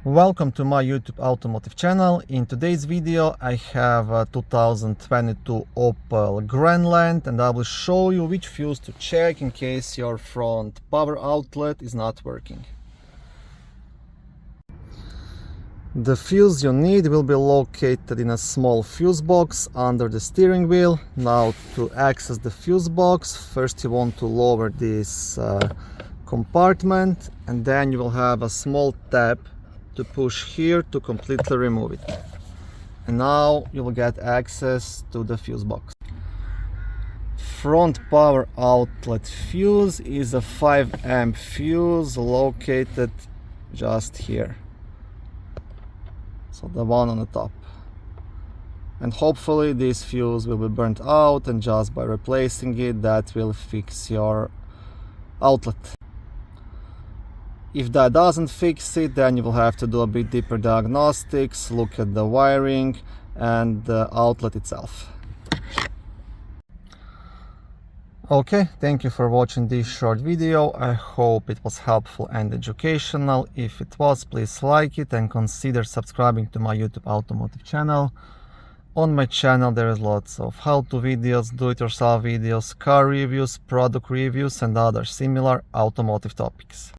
Welcome to my YouTube automotive channel. In today's video I have a 2022 Opel Grandland and I will show you which fuse to check in case your front power outlet is not working. The fuse you need will be located in a small fuse box under the steering wheel. Now to access the fuse box, first you want to lower this compartment and then you will have a small tab to push here to completely remove it. And now you will get access to the fuse box. Front power outlet fuse is a 5 amp fuse located just here. So the one on the top. And hopefully this fuse will be burnt out, and just by replacing it that will fix your outlet. If that doesn't fix it, then you will have to do a bit deeper diagnostics, look at the wiring and the outlet itself. Okay, thank you for watching this short video. I hope it was helpful and educational. If it was, please like it and consider subscribing to my YouTube automotive channel. On my channel there is lots of how-to videos, do-it-yourself videos, car reviews, product reviews and other similar automotive topics.